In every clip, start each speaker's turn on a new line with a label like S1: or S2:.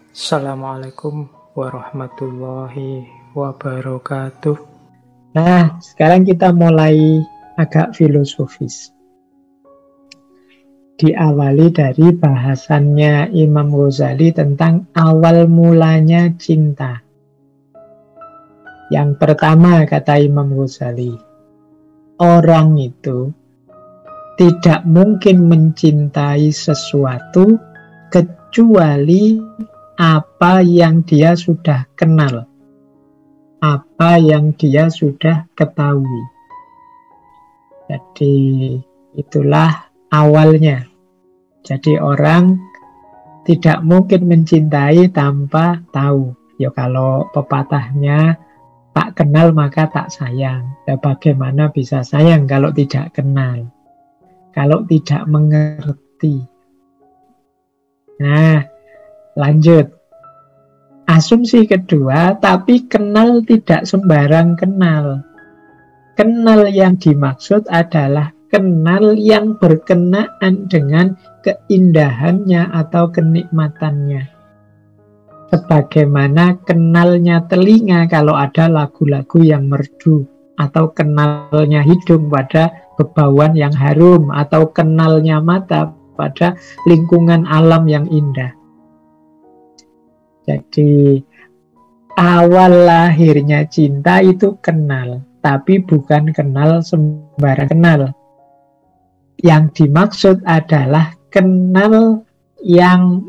S1: Assalamualaikum warahmatullahi wabarakatuh.
S2: Nah, sekarang kita mulai agak filosofis. Diawali dari bahasannya Imam Ghazali tentang awal mulanya cinta. Yang pertama, kata Imam Ghazali, orang itu tidak mungkin mencintai sesuatu kecuali apa yang dia sudah kenal, apa yang dia sudah ketahui. Jadi itulah awalnya. Jadi orang tidak mungkin mencintai tanpa tahu. Ya kalau pepatahnya tak kenal maka tak sayang. Ya bagaimana bisa sayang kalau tidak kenal? Kalau tidak mengerti. Nah, lanjut. Asumsi kedua, tapi kenal tidak sembarang kenal. Kenal yang dimaksud adalah kenal yang berkenaan dengan keindahannya atau kenikmatannya. Sebagaimana kenalnya telinga kalau ada lagu-lagu yang merdu, atau kenalnya hidung pada bebauan yang harum, atau kenalnya mata pada lingkungan alam yang indah. Jadi awal lahirnya cinta itu kenal, tapi bukan kenal sembarang kenal. Yang dimaksud adalah kenal yang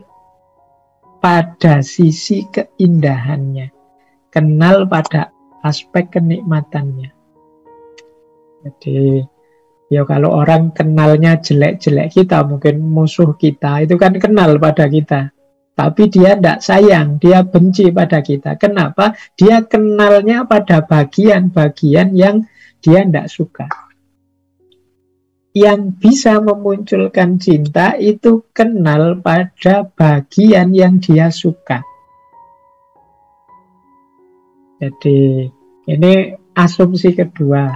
S2: pada sisi keindahannya, kenal pada aspek kenikmatannya. Jadi ya kalau orang kenalnya jelek-jelek kita, mungkin musuh kita, itu kan kenal pada kita. Tapi dia tidak sayang, dia benci pada kita. Kenapa? Dia kenalnya pada bagian-bagian yang dia tidak suka. Yang bisa memunculkan cinta itu kenal pada bagian yang dia suka. Jadi ini asumsi kedua.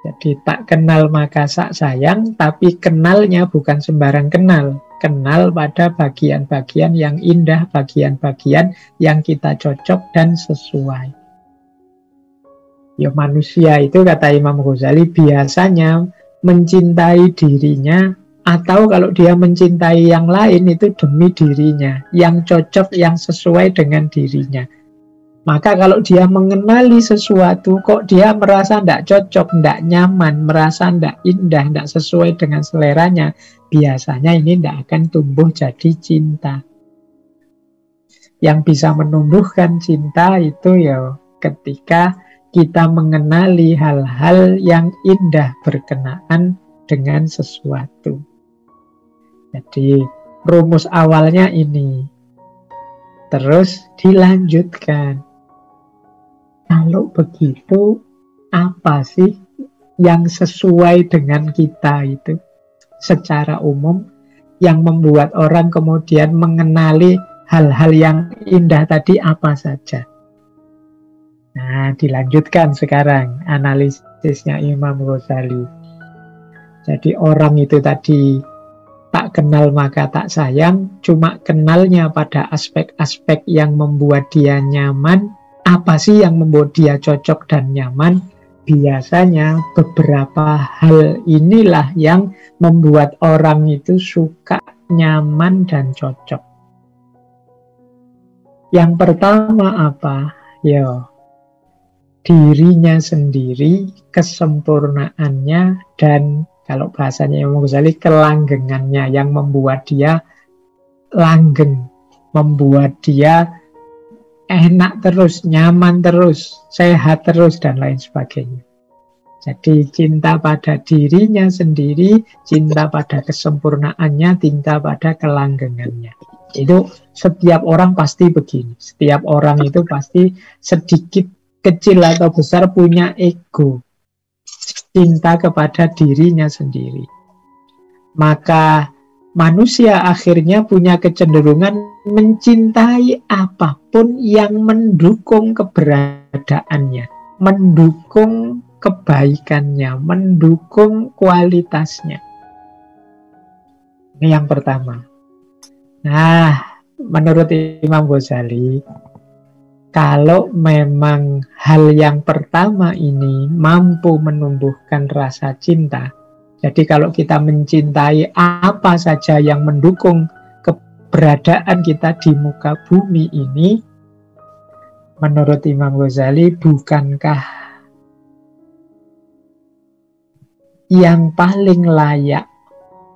S2: Jadi tak kenal maka sak sayang, tapi kenalnya bukan sembarang kenal. Kenal pada bagian-bagian yang indah, bagian-bagian yang kita cocok dan sesuai. Ya manusia itu, kata Imam Ghazali, biasanya mencintai dirinya, atau kalau dia mencintai yang lain itu demi dirinya, yang cocok, yang sesuai dengan dirinya. Maka kalau dia mengenali sesuatu, kok dia merasa tidak cocok, tidak nyaman, merasa tidak indah, tidak sesuai dengan seleranya, biasanya ini tidak akan tumbuh jadi cinta. Yang bisa menumbuhkan cinta itu ya ketika kita mengenali hal-hal yang indah berkenaan dengan sesuatu. Jadi rumus awalnya ini. Terus dilanjutkan. Kalau begitu, apa sih yang sesuai dengan kita itu secara umum yang membuat orang kemudian mengenali hal-hal yang indah tadi apa saja? Nah, dilanjutkan sekarang analisisnya Imam Ghazali. Jadi orang itu tadi tak kenal maka tak sayang, cuma kenalnya pada aspek-aspek yang membuat dia nyaman. Apa sih yang membuat dia cocok dan nyaman? Biasanya beberapa hal inilah yang membuat orang itu suka, nyaman, dan cocok. Yang pertama apa? Ya, dirinya sendiri, kesempurnaannya, dan kalau bahasanya Imam Ghazali, kelanggengannya yang membuat dia langgeng, membuat dia enak terus, nyaman terus, sehat terus, dan lain sebagainya. Jadi cinta pada dirinya sendiri, cinta pada kesempurnaannya, cinta pada kelanggengannya. Itu setiap orang pasti begini. Setiap orang itu pasti sedikit kecil atau besar punya ego, cinta kepada dirinya sendiri. Maka manusia akhirnya punya kecenderungan mencintai apapun yang mendukung keberadaannya, mendukung kebaikannya, mendukung kualitasnya. Ini yang pertama. Nah, menurut Imam Ghazali, kalau memang hal yang pertama ini mampu menumbuhkan rasa cinta, jadi kalau kita mencintai apa saja yang mendukung keberadaan kita di muka bumi ini, menurut Imam Ghazali, bukankah yang paling layak,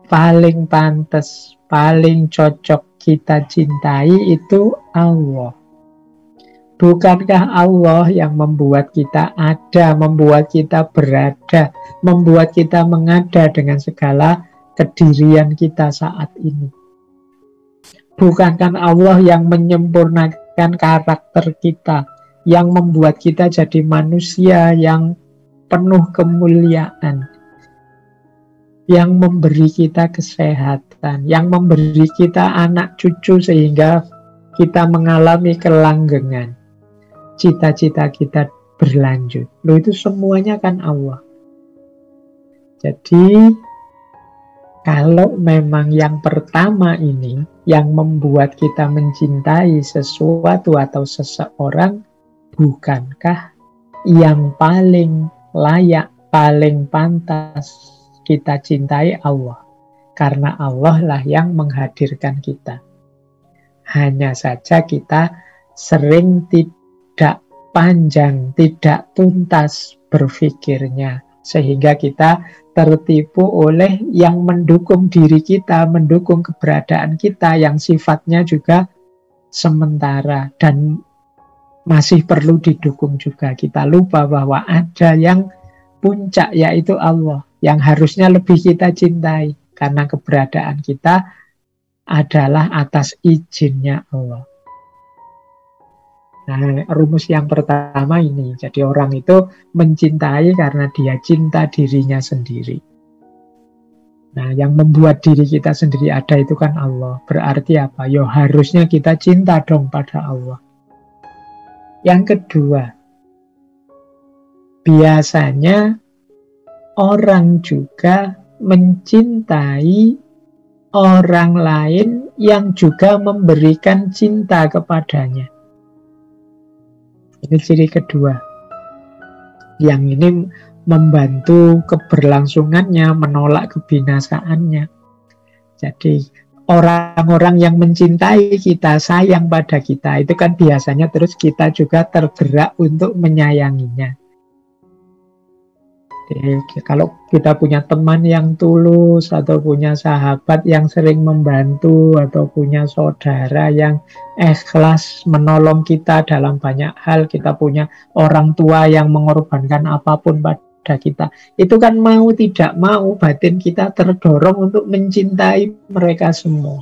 S2: paling pantas, paling cocok kita cintai itu Allah? Bukankah Allah yang membuat kita ada, membuat kita berada, membuat kita mengada dengan segala kedirian kita saat ini? Bukankah Allah yang menyempurnakan karakter kita, yang membuat kita jadi manusia yang penuh kemuliaan, yang memberi kita kesehatan, yang memberi kita anak cucu sehingga kita mengalami kelanggengan, cita-cita kita berlanjut. Loh, itu semuanya kan Allah. Jadi kalau memang yang pertama ini yang membuat kita mencintai sesuatu atau seseorang, bukankah yang paling layak, paling pantas kita cintai Allah? Karena Allah lah yang menghadirkan kita. Hanya saja kita sering tidak panjang, tidak tuntas berpikirnya, sehingga kita tertipu oleh yang mendukung diri kita, mendukung keberadaan kita, yang sifatnya juga sementara dan masih perlu didukung juga. Kita lupa bahwa ada yang puncak, yaitu Allah, yang harusnya lebih kita cintai, karena keberadaan kita adalah atas izinnya Allah. Nah, rumus yang pertama ini. Jadi orang itu mencintai karena dia cinta dirinya sendiri. Nah, yang membuat diri kita sendiri ada itu kan Allah. Berarti apa? Ya harusnya kita cinta dong pada Allah. Yang kedua, biasanya orang juga mencintai orang lain yang juga memberikan cinta kepadanya. Ini ciri kedua. Yang ini membantu keberlangsungannya, menolak kebinasaannya. Jadi orang-orang yang mencintai kita, sayang pada kita, itu kan biasanya terus kita juga tergerak untuk menyayanginya. Jadi, kalau kita punya teman yang tulus, atau punya sahabat yang sering membantu, atau punya saudara yang ikhlas menolong kita dalam banyak hal, kita punya orang tua yang mengorbankan apapun pada kita, itu kan mau tidak mau batin kita terdorong untuk mencintai mereka semua.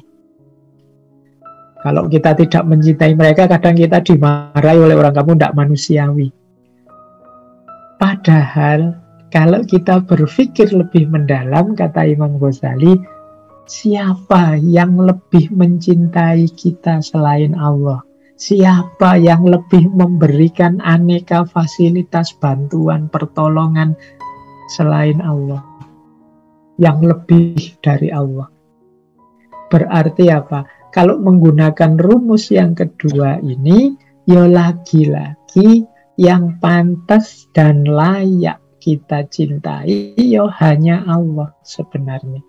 S2: Kalau kita tidak mencintai mereka, kadang kita dimarahi oleh orang, kamu tidak manusiawi. Padahal kalau kita berpikir lebih mendalam, kata Imam Ghazali, siapa yang lebih mencintai kita selain Allah? Siapa yang lebih memberikan aneka fasilitas bantuan, pertolongan selain Allah? Yang lebih dari Allah. Berarti apa? Kalau menggunakan rumus yang kedua ini, ya lagi-lagi yang pantas dan layak kita cintai ya hanya Allah sebenarnya.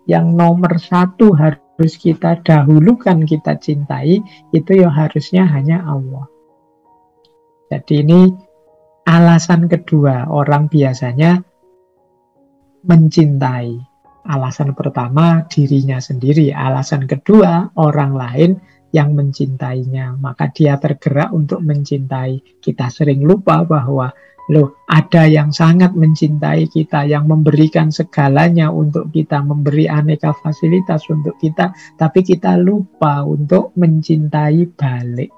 S2: Yang nomor satu harus kita dahulukan, kita cintai, itu ya harusnya hanya Allah. Jadi ini alasan kedua orang biasanya mencintai. Alasan pertama dirinya sendiri, alasan kedua orang lain yang mencintainya, maka dia tergerak untuk mencintai. Kita sering lupa bahwa loh, ada yang sangat mencintai kita, yang memberikan segalanya untuk kita, memberi aneka fasilitas untuk kita, tapi kita lupa untuk mencintai balik.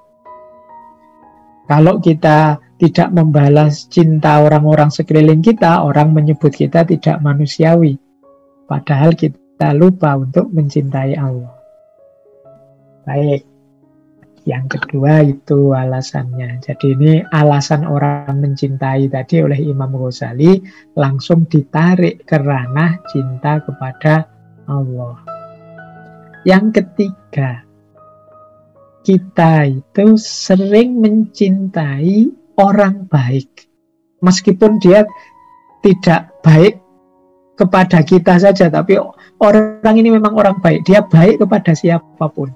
S2: Kalau kita tidak membalas cinta orang-orang sekeliling kita, orang menyebut kita tidak manusiawi. Padahal kita lupa untuk mencintai Allah. Baik. Yang kedua itu alasannya. Jadi ini alasan orang mencintai tadi oleh Imam Ghazali langsung ditarik ke ranah cinta kepada Allah. Yang ketiga, kita itu sering mencintai orang baik. Meskipun dia tidak baik kepada kita saja, tapi orang ini memang orang baik. Dia baik kepada siapapun.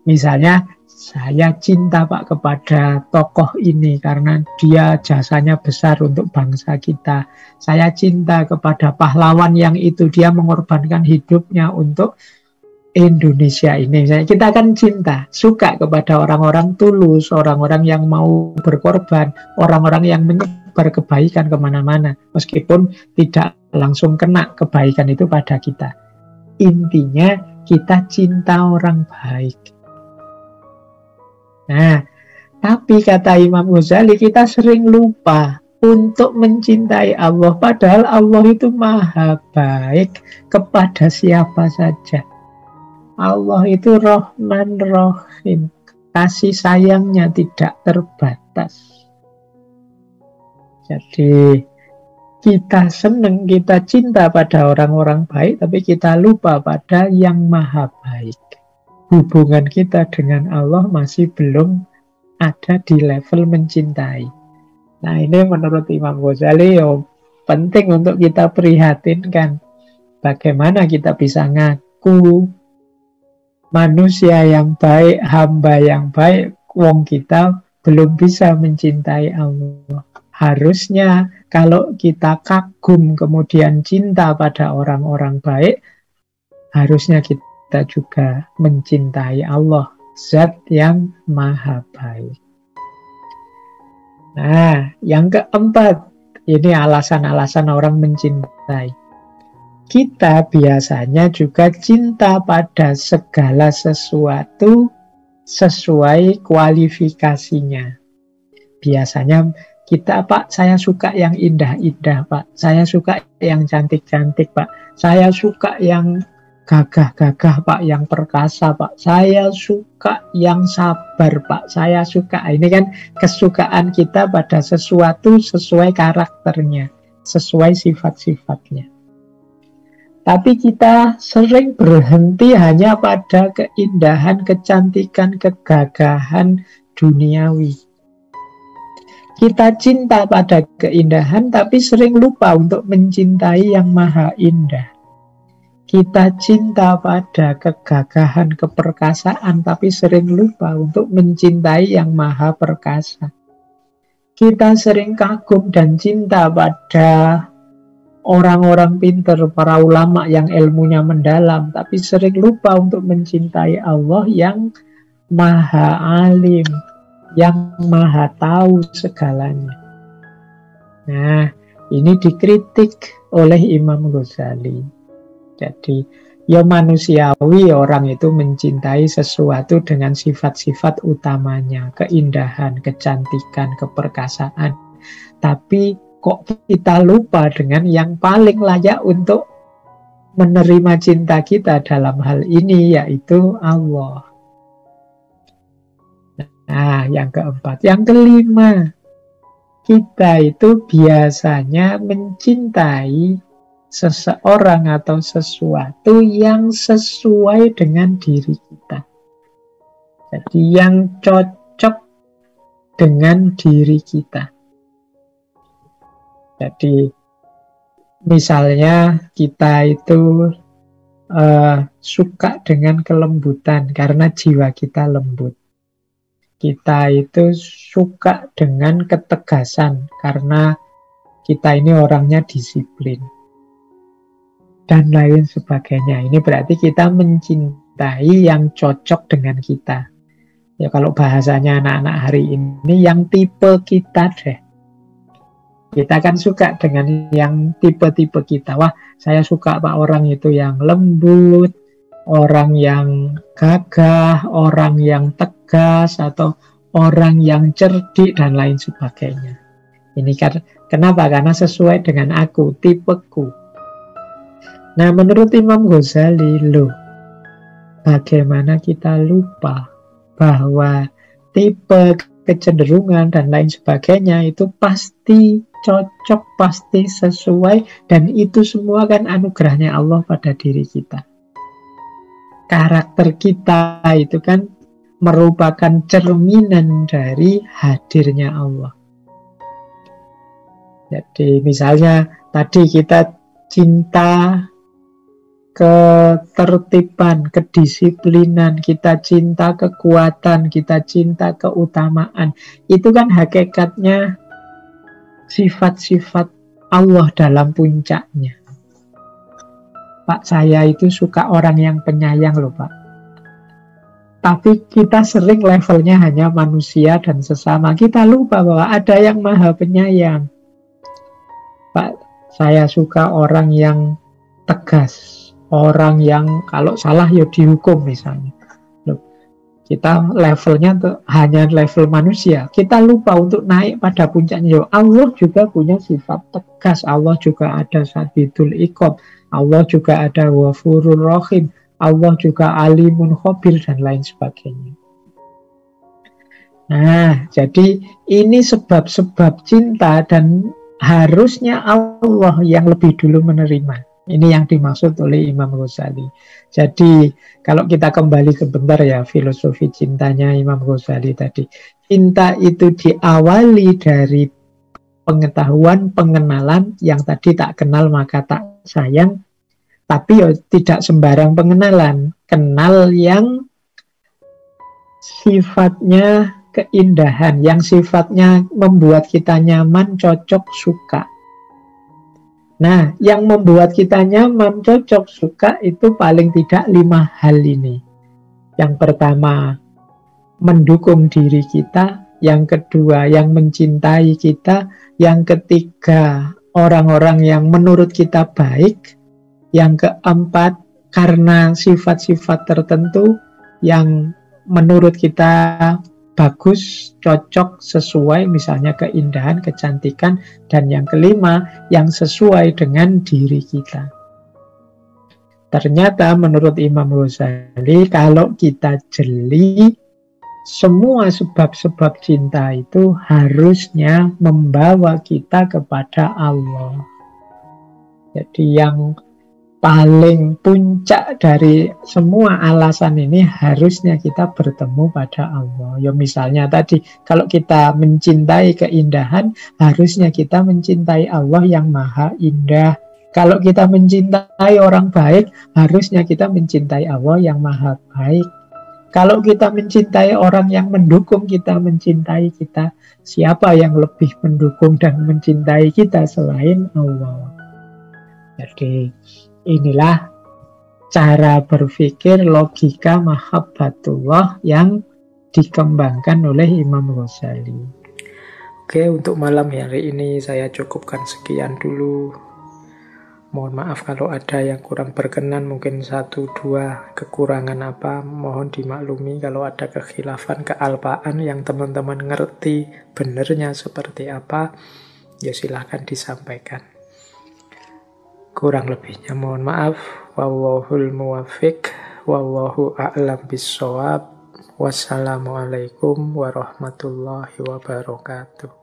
S2: Misalnya, saya cinta Pak kepada tokoh ini karena dia jasanya besar untuk bangsa kita. Saya cinta kepada pahlawan yang itu, dia mengorbankan hidupnya untuk Indonesia ini. Kita akan cinta, suka kepada orang-orang tulus, orang-orang yang mau berkorban, orang-orang yang menyebar kebaikan kemana-mana, meskipun tidak langsung kena kebaikan itu pada kita. Intinya kita cinta orang baik. Nah, tapi kata Imam Ghazali, kita sering lupa untuk mencintai Allah, padahal Allah itu maha baik kepada siapa saja. Allah itu Rahman Rahim, kasih sayangnya tidak terbatas. Jadi kita senang, kita cinta pada orang-orang baik, tapi kita lupa pada yang maha baik. Hubungan kita dengan Allah masih belum ada di level mencintai. Nah, ini menurut Imam Ghazali penting untuk kita prihatinkan. Bagaimana kita bisa ngaku manusia yang baik, hamba yang baik, wong kita belum bisa mencintai Allah. Harusnya kalau kita kagum kemudian cinta pada orang-orang baik, harusnya kita juga mencintai Allah, Zat yang maha baik. Nah, yang keempat, ini alasan-alasan orang mencintai. Kita biasanya juga cinta pada segala sesuatu sesuai kualifikasinya. Biasanya kita, Pak, saya suka yang indah-indah, Pak. Saya suka yang cantik-cantik, Pak. Saya suka yang gagah-gagah, Pak, yang perkasa, Pak. Saya suka yang sabar, Pak. Saya suka. Ini kan kesukaan kita pada sesuatu sesuai karakternya, sesuai sifat-sifatnya. Tapi kita sering berhenti hanya pada keindahan, kecantikan, kegagahan duniawi. Kita cinta pada keindahan, tapi sering lupa untuk mencintai yang maha indah. Kita cinta pada kegagahan, keperkasaan, tapi sering lupa untuk mencintai yang maha perkasa. Kita sering kagum dan cinta pada orang-orang pintar, para ulama yang ilmunya mendalam, tapi sering lupa untuk mencintai Allah yang maha alim, yang maha tahu segalanya. Nah, ini dikritik oleh Imam Ghazali. Jadi, ya manusiawi orang itu mencintai sesuatu dengan sifat-sifat utamanya, keindahan, kecantikan, keperkasaan. Tapi kok kita lupa dengan yang paling layak untuk menerima cinta kita dalam hal ini, yaitu Allah. Nah, yang keempat. Yang kelima, kita itu biasanya mencintai seseorang atau sesuatu yang sesuai dengan diri kita. Jadi yang cocok dengan diri kita. Jadi misalnya kita itu suka dengan kelembutan karena jiwa kita lembut. Kita itu suka dengan ketegasan karena kita ini orangnya disiplin. Dan lain sebagainya. Ini berarti kita mencintai yang cocok dengan kita. Ya kalau bahasanya anak-anak hari ini, yang tipe kita deh. Kita kan suka dengan yang tipe-tipe kita. Wah, saya suka Pak orang itu yang lembut, orang yang gagah, orang yang tegas, atau orang yang cerdik, dan lain sebagainya. Ini kan kenapa? Karena sesuai dengan aku, tipeku. Nah, menurut Imam Ghazali, bagaimana kita lupa bahwa tipe, kecenderungan, dan lain sebagainya itu pasti cocok, pasti sesuai, dan itu semua kan anugerahnya Allah pada diri kita. Karakter kita itu kan merupakan cerminan dari hadirnya Allah. Jadi misalnya tadi kita cinta ketertiban, kedisiplinan, kita cinta kekuatan, kita cinta keutamaan. Itu kan hakikatnya sifat-sifat Allah dalam puncaknya. Pak, saya itu suka orang yang penyayang loh Pak. Tapi kita sering levelnya hanya manusia dan sesama. Kita lupa bahwa ada yang maha penyayang. Pak, saya suka orang yang tegas. Orang yang kalau salah ya dihukum misalnya. Loh, kita levelnya tuh hanya level manusia. Kita lupa untuk naik pada puncaknya. Allah juga punya sifat tegas. Allah juga ada Sadidul Iqab. Allah juga ada Ghafurur Rahim. Allah juga Alimun Khabir dan lain sebagainya. Nah, jadi ini sebab-sebab cinta dan harusnya Allah yang lebih dulu menerima. Ini yang dimaksud oleh Imam Ghazali. Jadi kalau kita kembali sebentar ya filosofi cintanya Imam Ghazali tadi. Cinta itu diawali dari pengetahuan, pengenalan yang tadi tak kenal maka tak sayang. Tapi ya tidak sembarang pengenalan. Kenal yang sifatnya keindahan, yang sifatnya membuat kita nyaman, cocok, suka. Nah, yang membuat kita nyaman, cocok, suka itu paling tidak 5 hal ini. Yang pertama, mendukung diri kita. Yang kedua, yang mencintai kita. Yang ketiga, orang-orang yang menurut kita baik. Yang keempat, karena sifat-sifat tertentu yang menurut kita bagus, cocok, sesuai, misalnya keindahan, kecantikan. Dan yang kelima, yang sesuai dengan diri kita. Ternyata menurut Imam Ghazali, kalau kita jeli, semua sebab-sebab cinta itu harusnya membawa kita kepada Allah. Jadi yang paling puncak dari semua alasan ini harusnya kita bertemu pada Allah. Ya misalnya tadi, kalau kita mencintai keindahan, harusnya kita mencintai Allah yang maha indah. Kalau kita mencintai orang baik, harusnya kita mencintai Allah yang maha baik. Kalau kita mencintai orang yang mendukung kita, mencintai kita, siapa yang lebih mendukung dan mencintai kita selain Allah? Jadi inilah cara berpikir logika mahabbatullah yang dikembangkan oleh Imam Ghazali.
S1: Oke, untuk malam hari ini saya cukupkan sekian dulu. Mohon maaf kalau ada yang kurang berkenan, mungkin 1-2 kekurangan apa, mohon dimaklumi. Kalau ada kekhilafan, kealpaan yang teman-teman ngerti benernya seperti apa, ya silahkan disampaikan. Kurang lebihnya mohon maaf. Wallahul muwaffiq, wallahu a'lam bissawab. Wassalamualaikum warahmatullahi wabarakatuh.